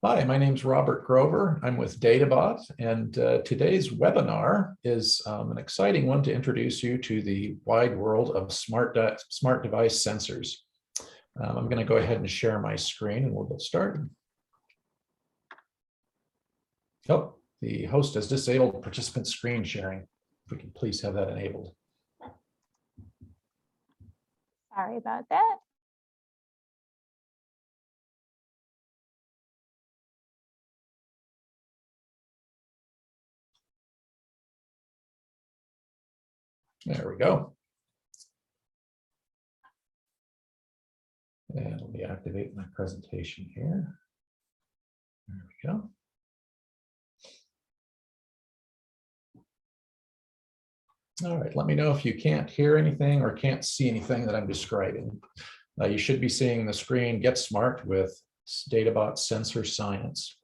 Hi, my name's Robert Grover. I'm with databot, and today's webinar is an exciting one to introduce you to the wide world of smart device sensors. I'm going to go ahead and share my screen and we'll get started. Oh, the host has disabled participant screen sharing. If we can please have that enabled. Sorry about that. There we go. And let me activate my presentation here. There we go. All right, let me know if you can't hear anything or can't see anything that I'm describing. You should be seeing the screen Get Smart with databot Sensor Science.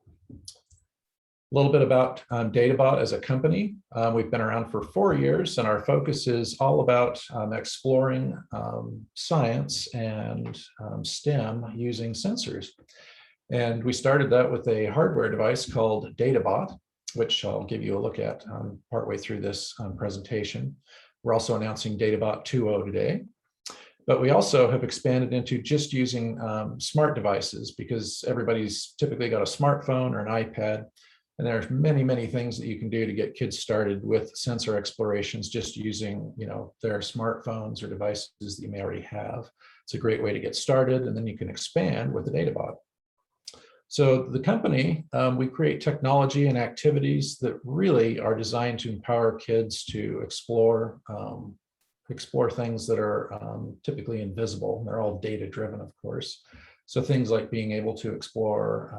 A little bit about databot as a company. We've been around for 4 years, and our focus is all about exploring science and STEM using sensors. And we started that with a hardware device called databot, which I'll give you a look at partway through this presentation. We're also announcing databot 2.0 today. But we also have expanded into just using smart devices because everybody's typically got a smartphone or an iPad. And there's many, many things that you can do to get kids started with sensor explorations just using, their smartphones or devices that you may already have. It's a great way to get started, and then you can expand with the databot. So the company, we create technology and activities that really are designed to empower kids to explore things that are typically invisible. They're all data-driven, of course. So things like being able to explore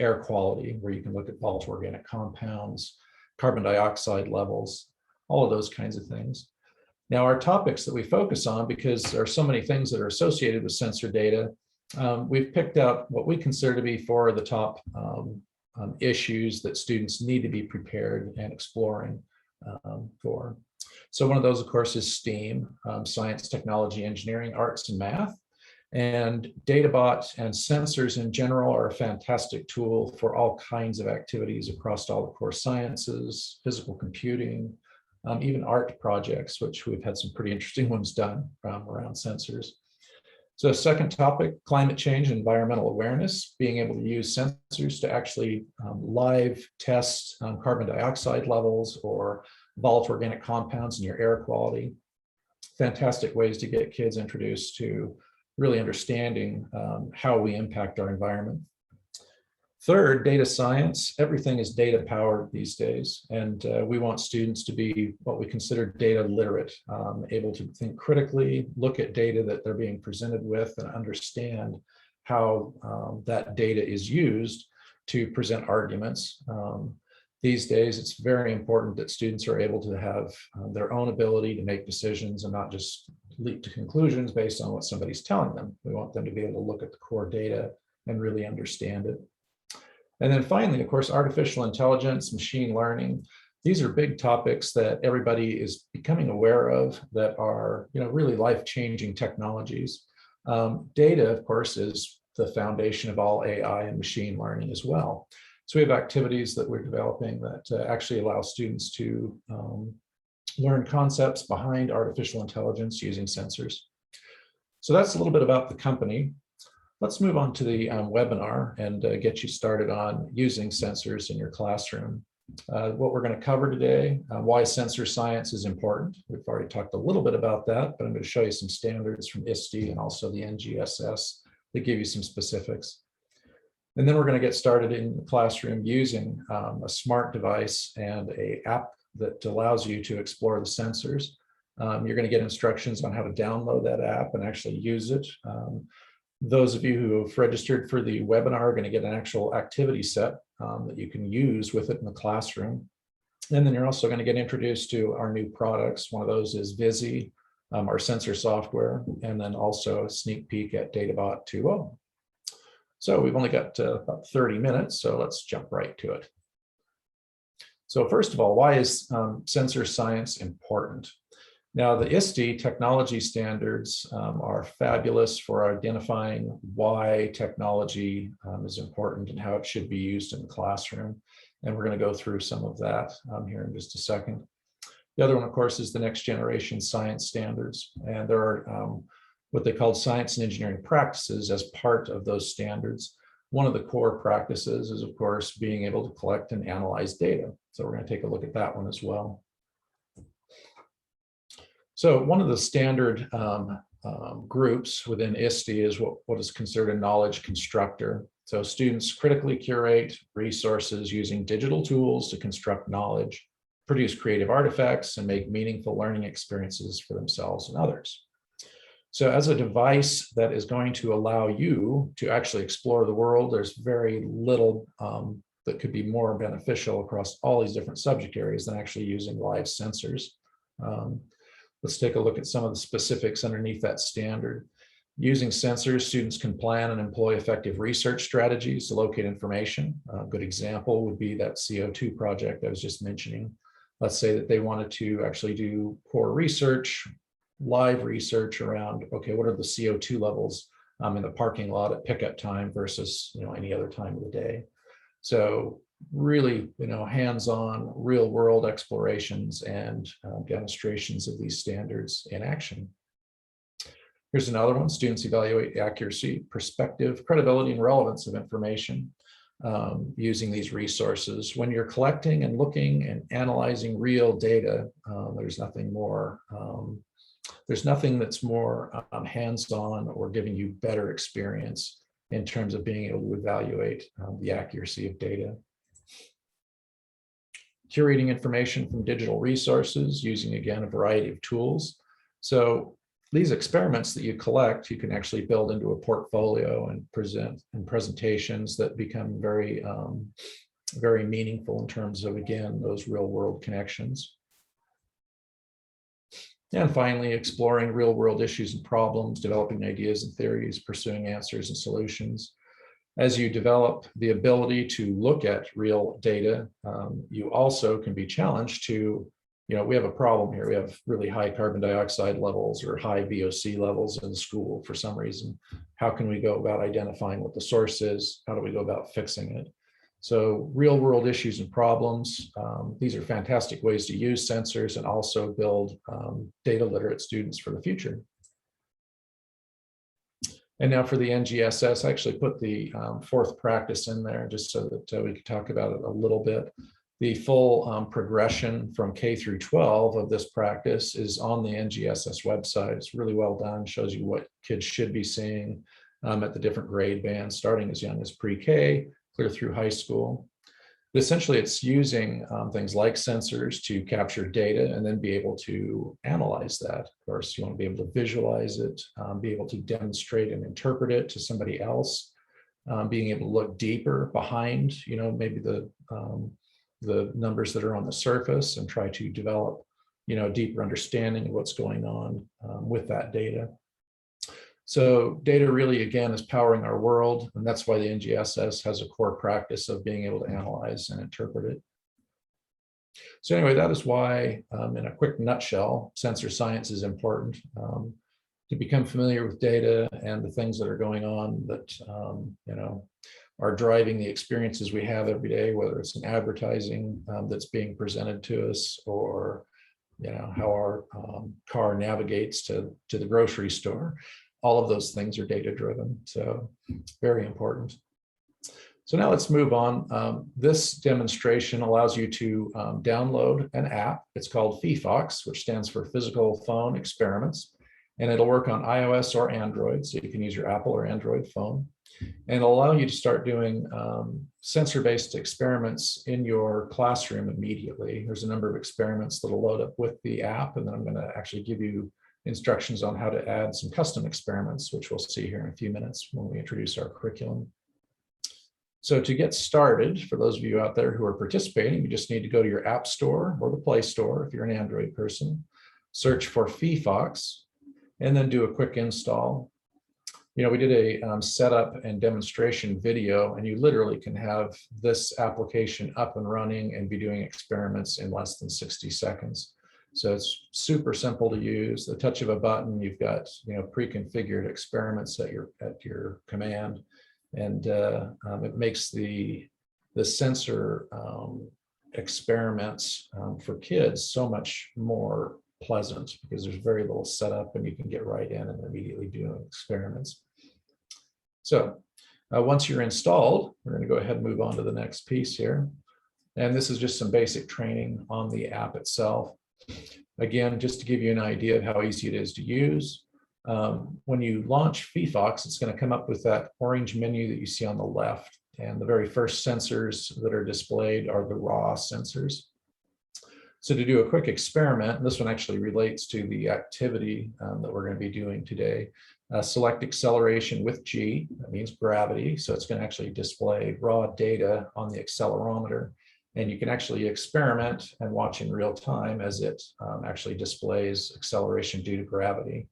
air quality, where you can look at volatile organic compounds, carbon dioxide levels, all of those kinds of things. Now, our topics that we focus on, because there are so many things that are associated with sensor data, we've picked out what we consider to be 4 of the top issues that students need to be prepared and exploring for. So one of those, of course, is STEAM, science, technology, engineering, arts, and math. And databot and sensors in general are a fantastic tool for all kinds of activities across all the core sciences, physical computing, even art projects, which we've had some pretty interesting ones done around sensors. So second topic, climate change and environmental awareness, being able to use sensors to actually live test carbon dioxide levels or volatile organic compounds in your air quality. Fantastic ways to get kids introduced to really understanding how we impact our environment. Third, data science. Everything is data powered these days, and we want students to be what we consider data literate, able to think critically, look at data that they're being presented with, and understand how that data is used to present arguments. These days, it's very important that students are able to have their own ability to make decisions and not just leap to conclusions based on what somebody's telling them. We want them to be able to look at the core data and really understand it. And then finally, of course, artificial intelligence, machine learning. These are big topics that everybody is becoming aware of that are, really life-changing technologies. Data, of course, is the foundation of all AI and machine learning as well. So we have activities that we're developing that actually allow students to learn concepts behind artificial intelligence using sensors. So that's a little bit about the company. Let's move on to the webinar and get you started on using sensors in your classroom. What we're going to cover today, why sensor science is important. We've already talked a little bit about that, but I'm going to show you some standards from ISTE and also the NGSS that give you some specifics. And then we're going to get started in the classroom using a smart device and an app that allows you to explore the sensors. You're going to get instructions on how to download that app and actually use it. Those of you who have registered for the webinar are going to get an actual activity set that you can use with it in the classroom. And then you're also going to get introduced to our new products. One of those is Vizeey, our sensor software, and then also a sneak peek at databot 2.0. So we've only got about 30 minutes, so let's jump right to it. So first of all, why is sensor science important? Now, the ISTE technology standards are fabulous for identifying why technology is important and how it should be used in the classroom. And we're going to go through some of that here in just a second. The other one, of course, is the next generation science standards. And there are what they call science and engineering practices as part of those standards. One of the core practices is, of course, being able to collect and analyze data. So we're going to take a look at that one as well. So one of the standard groups within ISTE is what is considered a knowledge constructor. So students critically curate resources using digital tools to construct knowledge, produce creative artifacts, and make meaningful learning experiences for themselves and others. So as a device that is going to allow you to actually explore the world, there's very little that could be more beneficial across all these different subject areas than actually using live sensors. Let's take a look at some of the specifics underneath that standard. Using sensors, students can plan and employ effective research strategies to locate information. A good example would be that CO2 project I was just mentioning. Let's say that they wanted to actually do core research, live research around, okay, what are the CO2 levels in the parking lot at pickup time versus any other time of the day. So really, hands-on real-world explorations and demonstrations of these standards in action. Here's another one. Students evaluate accuracy, perspective, credibility, and relevance of information using these resources. When you're collecting and looking and analyzing real data, there's nothing more. There's nothing that's more hands-on or giving you better experience in terms of being able to evaluate the accuracy of data. Curating information from digital resources using, again, a variety of tools. So these experiments that you collect, you can actually build into a portfolio and present in presentations that become very, very meaningful in terms of, again, those real world connections. And finally, exploring real world issues and problems, developing ideas and theories, pursuing answers and solutions. As you develop the ability to look at real data, you also can be challenged to, we have a problem here. We have really high carbon dioxide levels or high VOC levels in the school for some reason. How can we go about identifying what the source is? How do we go about fixing it? So real world issues and problems, these are fantastic ways to use sensors and also build data literate students for the future. And now for the NGSS, I actually put the fourth practice in there just so that we could talk about it a little bit. The full progression from K through 12 of this practice is on the NGSS website. It's really well done, shows you what kids should be seeing at the different grade bands, starting as young as pre-K, clear through high school. But essentially, it's using things like sensors to capture data and then be able to analyze that. Of course, you want to be able to visualize it, be able to demonstrate and interpret it to somebody else, being able to look deeper behind, maybe the numbers that are on the surface and try to develop, a deeper understanding of what's going on with that data. So data really, again, is powering our world, and that's why the NGSS has a core practice of being able to analyze and interpret it. So anyway, that is why, in a quick nutshell, sensor science is important. To become familiar with data and the things that are going on that, are driving the experiences we have every day, whether it's in advertising that's being presented to us or, how our car navigates to the grocery store. All of those things are data driven, so very important. So now let's move on. This demonstration allows you to download an app. It's called PHOX, which stands for Physical Phone Experiments, and it'll work on iOS or Android, so you can use your Apple or Android phone. And it'll allow you to start doing sensor-based experiments in your classroom immediately. There's a number of experiments that'll load up with the app, and then I'm going to actually give you instructions on how to add some custom experiments, which we'll see here in a few minutes when we introduce our curriculum. So to get started, for those of you out there who are participating, you just need to go to your App Store or the Play Store if you're an Android person, search for PHOX, and then do a quick install. We did a setup and demonstration video, and you literally can have this application up and running and be doing experiments in less than 60 seconds. So it's super simple to use. The touch of a button, you've got pre-configured experiments at your command, and it makes the sensor experiments for kids so much more pleasant because there's very little setup and you can get right in and immediately do experiments. So once you're installed, we're going to go ahead and move on to the next piece here. And this is just some basic training on the app itself. Again, just to give you an idea of how easy it is to use. When you launch phyphox, it's going to come up with that orange menu that you see on the left. And the very first sensors that are displayed are the raw sensors. So to do a quick experiment, and this one actually relates to the activity that we're going to be doing today. Select acceleration with G, that means gravity. So it's going to actually display raw data on the accelerometer. And you can actually experiment and watch in real time as it actually displays acceleration due to gravity.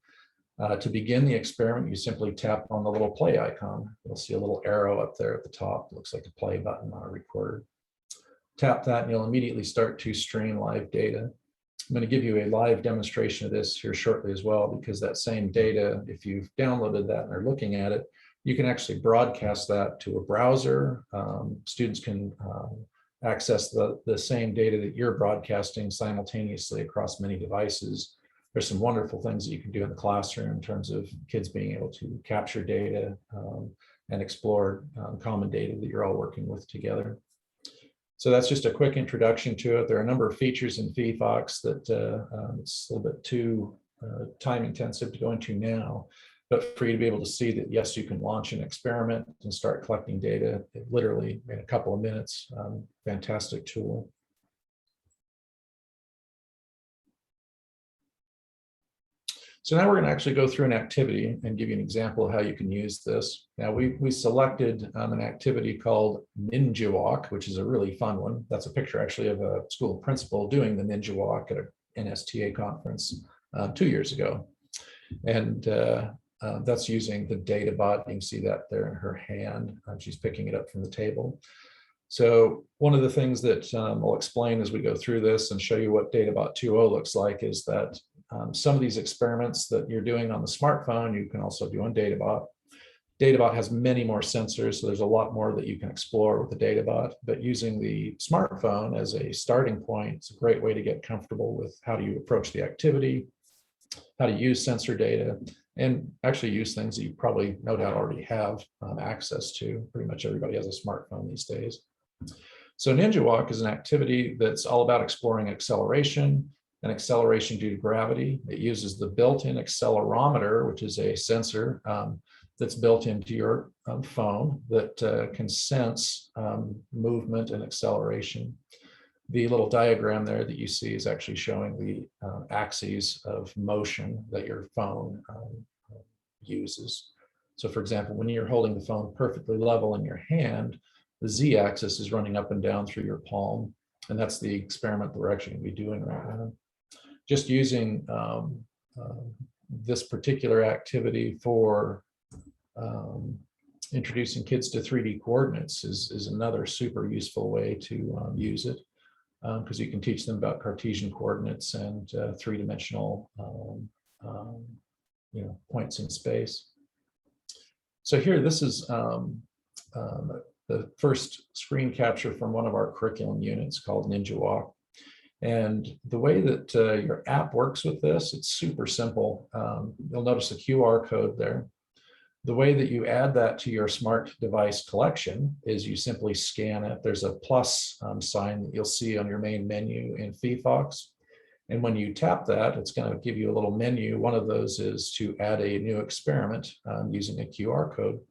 To begin the experiment, you simply tap on the little play icon. You'll see a little arrow up there at the top. It looks like a play button on a recorder. Tap that and you'll immediately start to stream live data. I'm going to give you a live demonstration of this here shortly as well, because that same data, if you've downloaded that and are looking at it, you can actually broadcast that to a browser. Students can access the same data that you're broadcasting simultaneously across many devices. There's some wonderful things that you can do in the classroom in terms of kids being able to capture data and explore common data that you're all working with together. So that's just a quick introduction to it. There are a number of features in phyphox that it's a little bit too time intensive to go into now, but for you to be able to see that, yes, you can launch an experiment and start collecting data literally in a couple of minutes. Fantastic tool. So now we're going to actually go through an activity and give you an example of how you can use this. Now we selected an activity called Ninja Walk, which is a really fun one. That's a picture actually of a school principal doing the Ninja Walk at an NSTA conference 2 years ago. And that's using the databot. You can see that there in her hand. She's picking it up from the table. So one of the things that I'll explain as we go through this and show you what databot 2.0 looks like is that some of these experiments that you're doing on the smartphone, you can also do on databot. Databot has many more sensors, so there's a lot more that you can explore with the databot, but using the smartphone as a starting point, it's a great way to get comfortable with how do you approach the activity, how to use sensor data, and actually use things that you probably no doubt already have access to. Pretty much everybody has a smartphone these days. So Ninja Walk is an activity that's all about exploring acceleration and acceleration due to gravity. It uses the built-in accelerometer, which is a sensor that's built into your phone that can sense movement and acceleration. The little diagram there that you see is actually showing the axes of motion that your phone uses. So for example, when you're holding the phone perfectly level in your hand, the z-axis is running up and down through your palm. And that's the experiment that we're actually going to be doing right now. Just using this particular activity for introducing kids to 3D coordinates is another super useful way to use it, because you can teach them about Cartesian coordinates and three-dimensional points in space. So here, this is the first screen capture from one of our curriculum units called Ninja Walk. And the way that your app works with this, it's super simple. You'll notice a QR code there. The way that you add that to your smart device collection is you simply scan it. There's a plus sign that you'll see on your main menu in phyphox. And when you tap that, it's going to give you a little menu. One of those is to add a new experiment using a QR code.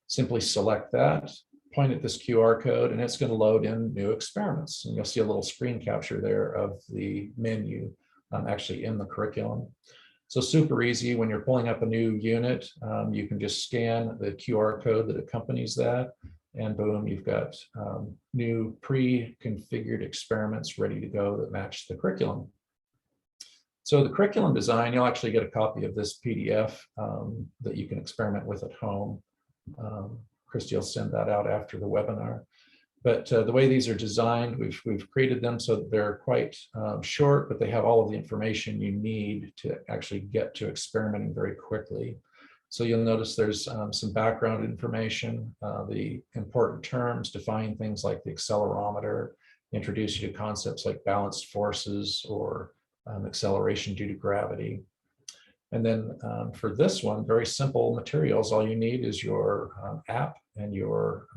Simply select that, point at this QR code, and it's going to load in new experiments. And you'll see a little screen capture there of the menu actually in the curriculum. So super easy. When you're pulling up a new unit, you can just scan the QR code that accompanies that, and boom, you've got new pre-configured experiments ready to go that match the curriculum. So the curriculum design, you'll actually get a copy of this PDF that you can experiment with at home. Christy will send that out after the webinar. But the way these are designed, we've created them so that they're quite short, but they have all of the information you need to actually get to experimenting very quickly. So you'll notice there's some background information, the important terms, define things like the accelerometer, introduce you to concepts like balanced forces or acceleration due to gravity. And then for this one, very simple materials. All you need is your app and your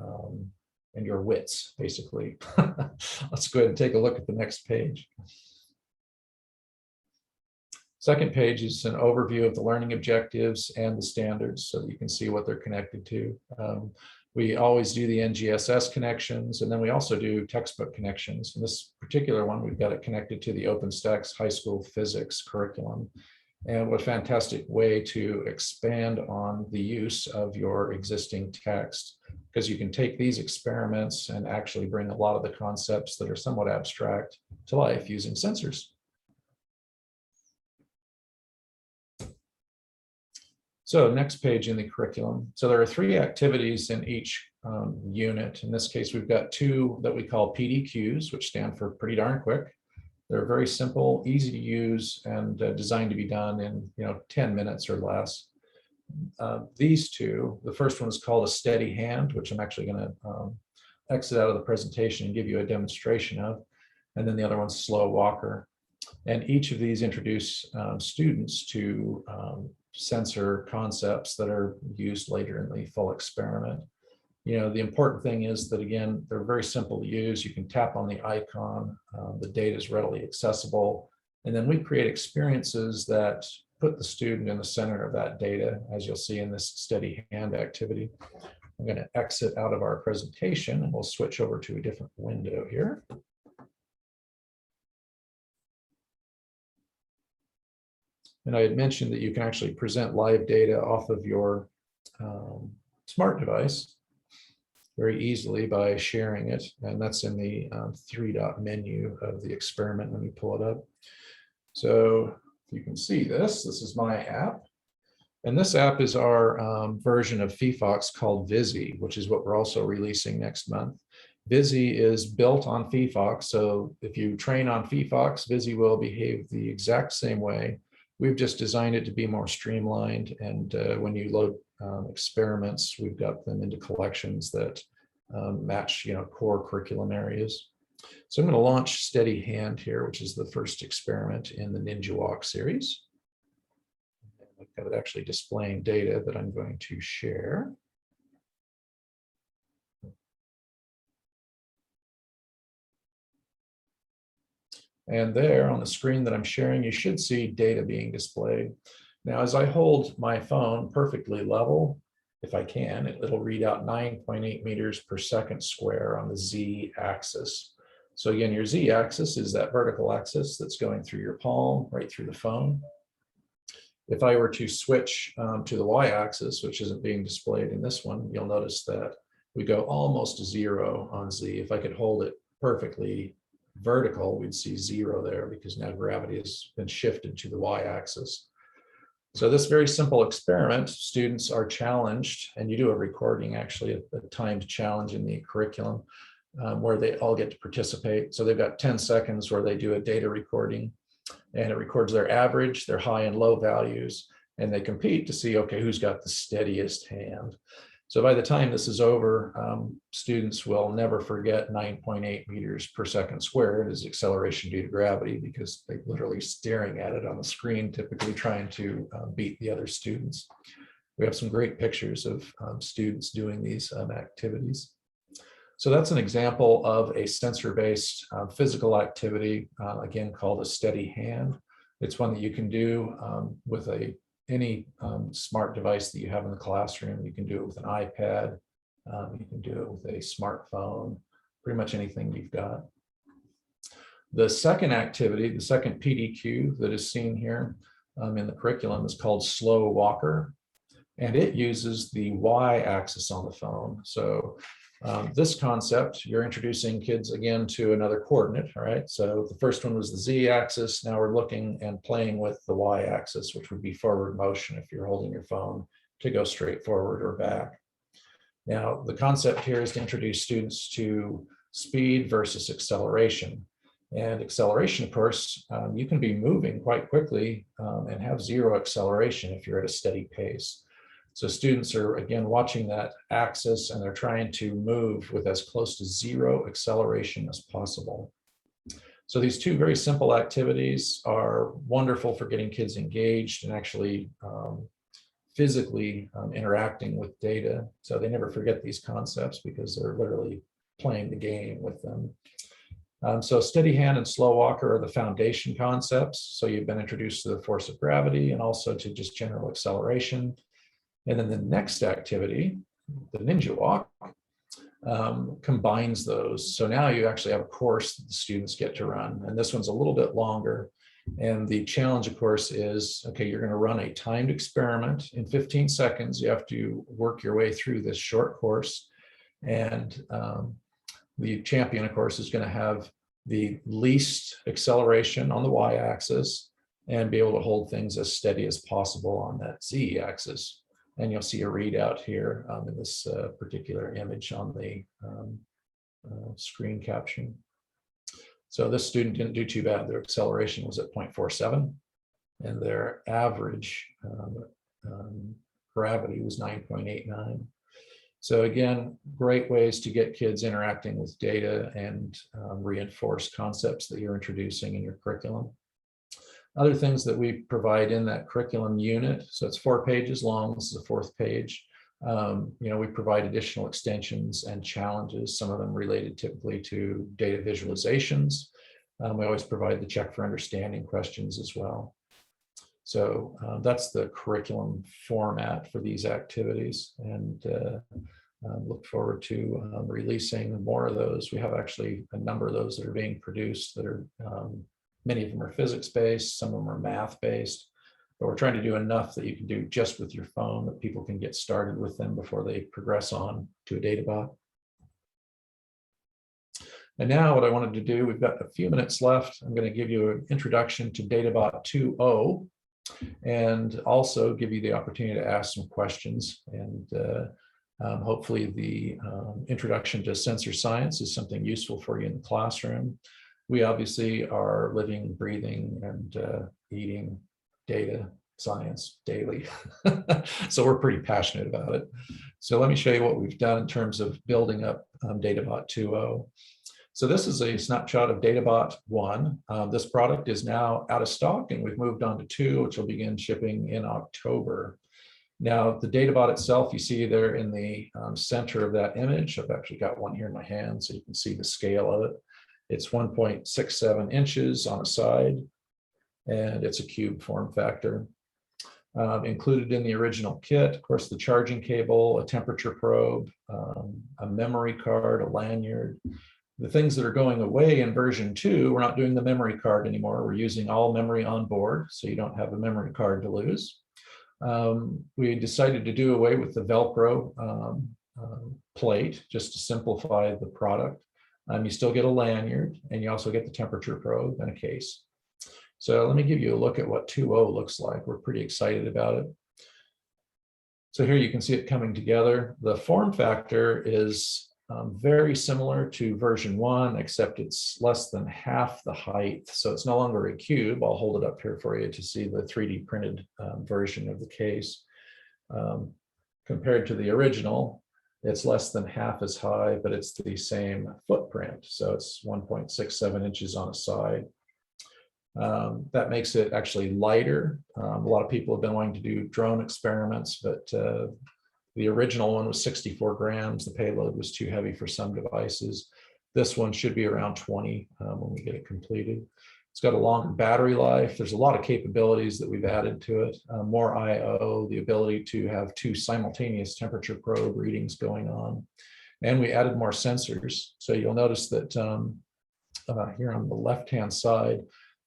wits, basically. Let's go ahead and take a look at the next page. Second page is an overview of the learning objectives and the standards so that you can see what they're connected to. We always do the NGSS connections, and then we also do textbook connections. In this particular one, we've got it connected to the OpenStax high school physics curriculum. And what a fantastic way to expand on the use of your existing text, because you can take these experiments and actually bring a lot of the concepts that are somewhat abstract to life using sensors. So next page in the curriculum. So there are 3 activities in each unit. In this case, we've got 2 that we call PDQs, which stand for pretty darn quick. They're very simple, easy to use, and designed to be done in 10 minutes or less. These 2, the first one is called a steady hand, which I'm actually going to exit out of the presentation and give you a demonstration of. And then the other one's slow walker. And each of these introduce students to sensor concepts that are used later in the full experiment. The important thing is that, again, they're very simple to use. You can tap on the icon, the data is readily accessible, and then we create experiences that put the student in the center of that data, as you'll see in this steady hand activity. I'm going to exit out of our presentation and we'll switch over to a different window here. And I had mentioned that you can actually present live data off of your smart device very easily by sharing it. And that's in the 3-dot menu of the experiment. Let me pull it up. So you can see this is my app. And this app is our version of phyphox called Vizeey, which is what we're also releasing next month. Vizeey is built on phyphox. So if you train on phyphox, Vizeey will behave the exact same way. We've just designed it to be more streamlined. And when you load experiments, we've got them into collections that match core curriculum areas. So I'm going to launch Steady Hand here, which is the first experiment in the Ninja Walk series. I've got it actually displaying data that I'm going to share. And there on the screen that I'm sharing, you should see data being displayed. Now, as I hold my phone perfectly level, if I can, it'll read out 9.8 meters per second square on the Z-axis. So again, your Z-axis is that vertical axis that's going through your palm, right through the phone. If I were to switch to the Y-axis, which isn't being displayed in this one, you'll notice that we go almost to 0 on Z. If I could hold it perfectly vertical, we'd see 0 there because now gravity has been shifted to the Y-axis. So this very simple experiment, students are challenged, and you do a recording, actually, a timed challenge in the curriculum where they all get to participate. So they've got 10 seconds where they do a data recording, and it records their average, their high and low values, and they compete to see, okay, who's got the steadiest hand. So by the time this is over, students will never forget 9.8 meters per second squared as acceleration due to gravity, because they're literally staring at it on the screen, typically trying to beat the other students. We have some great pictures of students doing these activities. So that's an example of a sensor-based physical activity, again, called a steady hand. It's one that you can do with any smart device that you have in the classroom. You can do it with an iPad. You can do it with a smartphone, pretty much anything you've got. The second activity, the second PDQ that is seen here in the curriculum is called Slow Walker, and it uses the Y-axis on the phone. So this concept, you're introducing kids again to another coordinate, all right? So the first one was the Z-axis. Now we're looking and playing with the Y-axis, which would be forward motion if you're holding your phone to go straight forward or back. Now, the concept here is to introduce students to speed versus acceleration. And acceleration, of course, you can be moving quite quickly and have zero acceleration if you're at a steady pace. So students are, again, watching that axis, and they're trying to move with as close to zero acceleration as possible. So these two very simple activities are wonderful for getting kids engaged and actually physically interacting with data. So they never forget these concepts because they're literally playing the game with them. So steady hand and slow walker are the foundation concepts. So you've been introduced to the force of gravity and also to just general acceleration. And then the next activity, the ninja walk, combines those. So now you actually have a course that the students get to run. And this one's a little bit longer. And the challenge, of course, is, okay, you're going to run a timed experiment in 15 seconds. You have to work your way through this short course. And the champion, of course, is going to have the least acceleration on the y-axis and be able to hold things as steady as possible on that z-axis. And you'll see a readout here in this particular image on the screen caption. So this student didn't do too bad. Their acceleration was at 0.47, and their average gravity was 9.89. So again, great ways to get kids interacting with data and reinforce concepts that you're introducing in your curriculum. Other things that we provide in that curriculum unit, so it's 4 pages long, this is the 4th page. We provide additional extensions and challenges, some of them related typically to data visualizations. We always provide the check for understanding questions as well. So that's the curriculum format for these activities, and look forward to releasing more of those. We have actually a number of those that are being produced that are, many of them are physics-based, some of them are math-based, but we're trying to do enough that you can do just with your phone that people can get started with them before they progress on to a databot. And now what I wanted to do, we've got a few minutes left. I'm going to give you an introduction to databot 2.0 and also give you the opportunity to ask some questions. And hopefully the introduction to sensor science is something useful for you in the classroom. We obviously are living, breathing, and eating data science daily. So we're pretty passionate about it. So let me show you what we've done in terms of building up databot 2.0. So this is a snapshot of databot 1. This product is now out of stock, and we've moved on to 2, which will begin shipping in October. Now, the databot itself, you see there in the center of that image. I've actually got one here in my hand, so you can see the scale of it. It's 1.67 inches on a side, and it's a cube form factor. Included in the original kit, of course, the charging cable, a temperature probe, a memory card, a lanyard. The things that are going away in version 2, we're not doing the memory card anymore. We're using all memory on board, so you don't have a memory card to lose. We decided to do away with the Velcro plate just to simplify the product. You still get a lanyard, and you also get the temperature probe and a case. So let me give you a look at what 2.0 looks like. We're pretty excited about it. So here you can see it coming together. The form factor is very similar to version 1, except it's less than half the height. So it's no longer a cube. I'll hold it up here for you to see the 3D printed version of the case. Compared to the original, it's less than half as high, but it's the same footprint. So it's 1.67 inches on a side. That makes it actually lighter. A lot of people have been wanting to do drone experiments, but the original one was 64 grams. The payload was too heavy for some devices. This one should be around 20 when we get it completed. It's got a longer battery life. There's a lot of capabilities that we've added to it. More I/O, the ability to have 2 simultaneous temperature probe readings going on. And we added more sensors. So you'll notice that here on the left-hand side,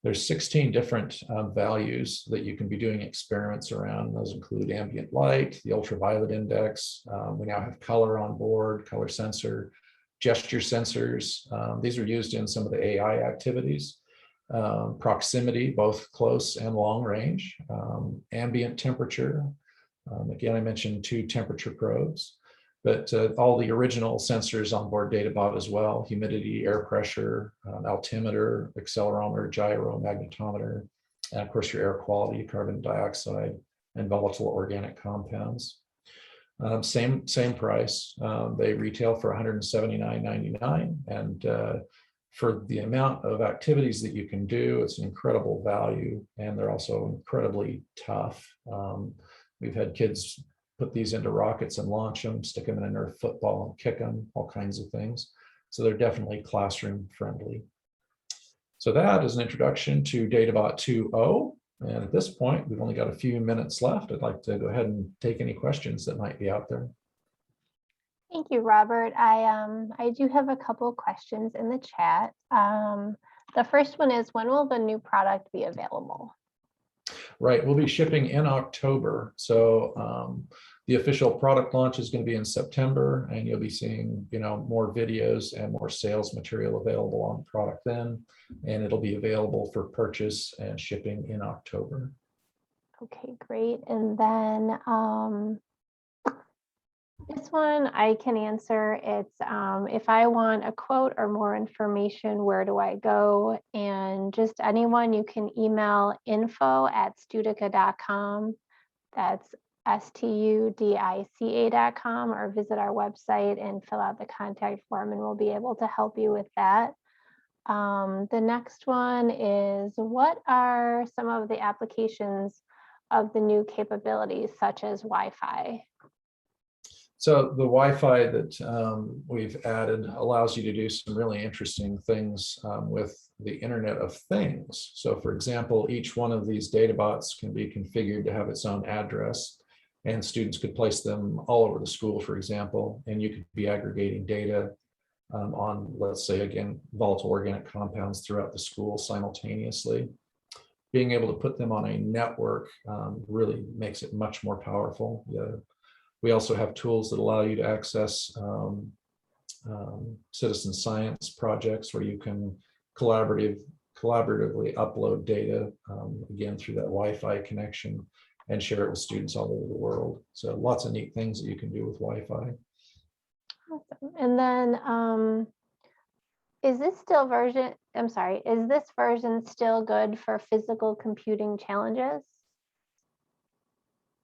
there's 16 different values that you can be doing experiments around. Those include ambient light, the ultraviolet index. We now have color on board, color sensor, gesture sensors. These are used in some of the AI activities. Proximity, both close and long range. Ambient temperature. Again, I mentioned 2 temperature probes. but all the original sensors on board databot as well: humidity, air pressure, altimeter, accelerometer, gyro, magnetometer, and of course your air quality, carbon dioxide, and volatile organic compounds. Same price. They retail for $179.99, and for the amount of activities that you can do, it's an incredible value, and they're also incredibly tough. We've had kids put these into rockets and launch them, stick them in a Nerf football, kick them, all kinds of things. So they're definitely classroom friendly. So that is an introduction to databot 2.0. And at this point, we've only got a few minutes left. I'd like to go ahead and take any questions that might be out there. Thank you, Robert. I do have a couple of questions in the chat. The first one is, when will the new product be available? Right, we'll be shipping in October. So the official product launch is going to be in September, and you'll be seeing, more videos and more sales material available on the product then, and it'll be available for purchase and shipping in October. Okay, great. And then this one I can answer. It's if I want a quote or more information, where do I go? And just anyone, you can email info@studica.com. That's studica.com, or visit our website and fill out the contact form, and we'll be able to help you with that. The next one is, what are some of the applications of the new capabilities, such as Wi-Fi? So the Wi-Fi that we've added allows you to do some really interesting things with the Internet of Things. So for example, each one of these databots can be configured to have its own address, and students could place them all over the school, for example, and you could be aggregating data on, let's say, again, volatile organic compounds throughout the school simultaneously. Being able to put them on a network really makes it much more powerful. We also have tools that allow you to access citizen science projects where you can collaboratively upload data, again, through that Wi-Fi connection, and share it with students all over the world. So lots of neat things that you can do with Wi-Fi. Awesome. And then is this version still good for physical computing challenges?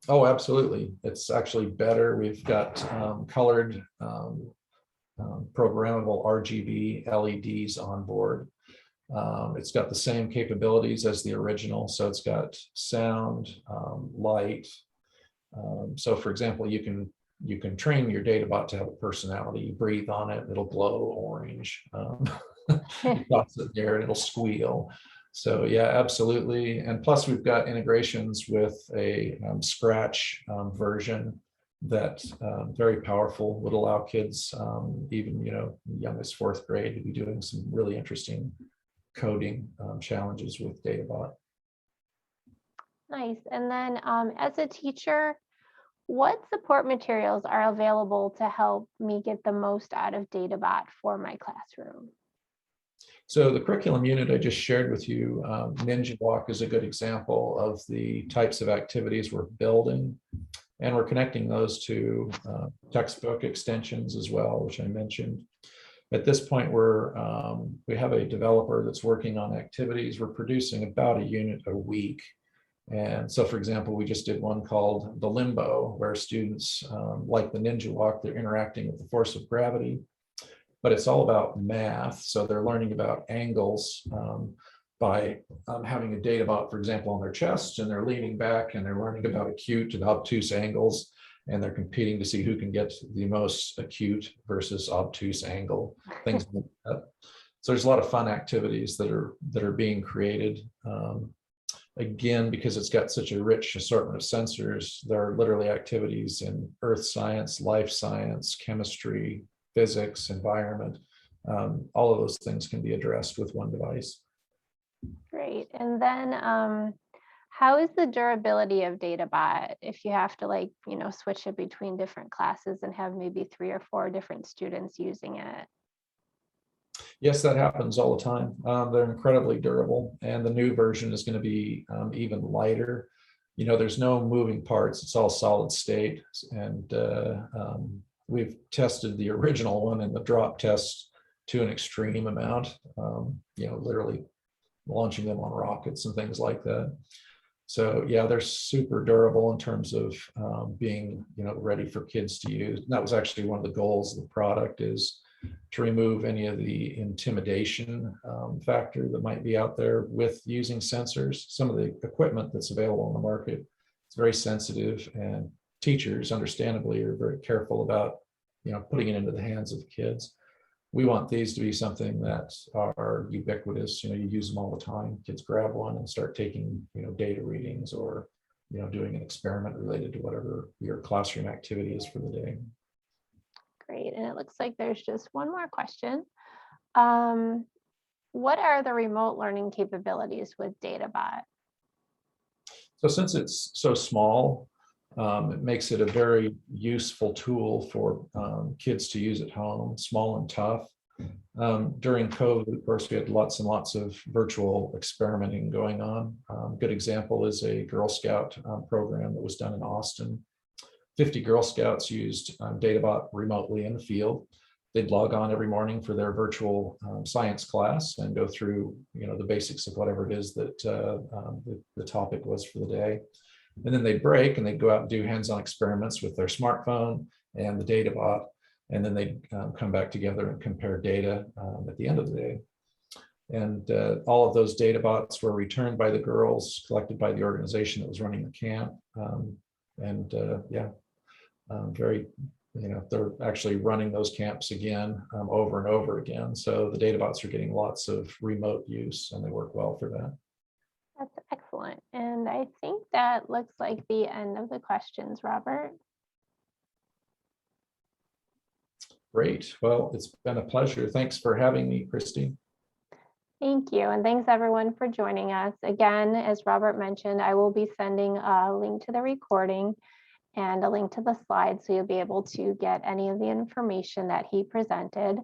Oh, absolutely. It's actually better. We've got colored programmable RGB LEDs on board. It's got the same capabilities as the original. So it's got sound, light. So for example, you can train your databot to have a personality. You breathe on it, it'll glow orange. You toss it there and it'll squeal. So yeah, absolutely. And plus we've got integrations with a Scratch version that very powerful, would allow kids, even young as 4th grade, to be doing some really interesting coding challenges with databot. Nice. And then as a teacher, what support materials are available to help me get the most out of databot for my classroom? So the curriculum unit I just shared with you, Ninja Walk, is a good example of the types of activities we're building, and we're connecting those to textbook extensions as well, which I mentioned. At this point, we have a developer that's working on activities. We're producing about a unit a week. And so, for example, we just did one called the Limbo, where students, like the Ninja Walk, they're interacting with the force of gravity, but it's all about math. So they're learning about angles by having a databot, for example, on their chest, and they're leaning back and they're learning about acute and obtuse angles, and they're competing to see who can get the most acute versus obtuse angle, things like that. So there's a lot of fun activities that are being created. Again, because it's got such a rich assortment of sensors, there are literally activities in earth science, life science, chemistry, physics, environment. All of those things can be addressed with one device. Great. And then how is the durability of databot if you have to switch it between different classes and have maybe 3 or 4 different students using it? Yes, that happens all the time. They're incredibly durable, and the new version is going to be even lighter. There's no moving parts. It's all solid state, and we've tested the original one and the drop test to an extreme amount, literally launching them on rockets and things like that. So yeah, they're super durable in terms of being ready for kids to use. And that was actually one of the goals of the product, is to remove any of the intimidation factor that might be out there with using sensors. Some of the equipment that's available on the market is very sensitive, and teachers understandably are very careful about putting it into the hands of the kids. We want these to be something that are ubiquitous. You use them all the time. Kids grab one and start taking data readings, or doing an experiment related to whatever your classroom activity is for the day. Great. And it looks like there's just one more question. What are the remote learning capabilities with databot? So since it's so small, it makes it a very useful tool for kids to use at home, small and tough. During COVID, of course, we had lots and lots of virtual experimenting going on. Good example is a Girl Scout program that was done in Austin. 50 Girl Scouts used databot remotely in the field. They'd log on every morning for their virtual science class and go through the basics of whatever it is that the topic was for the day. And then they'd break and they'd go out and do hands-on experiments with their smartphone and the databot. And then they'd come back together and compare data at the end of the day. And all of those databots were returned by the girls, collected by the organization that was running the camp. They're actually running those camps again over and over again. So the databots are getting lots of remote use, and they work well for that. That's excellent. And I think that looks like the end of the questions, Robert. Great. Well, it's been a pleasure. Thanks for having me, Christy. Thank you. And thanks everyone for joining us. Again, as Robert mentioned, I will be sending a link to the recording and a link to the slides, so you'll be able to get any of the information that he presented.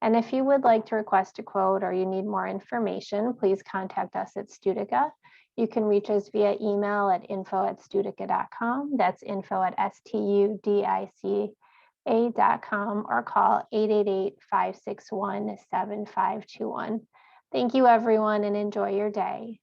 And if you would like to request a quote or you need more information, please contact us at Studica. You can reach us via email at info@studica.com. That's info@studica.com, or call 888-561-7521. Thank you, everyone, and enjoy your day.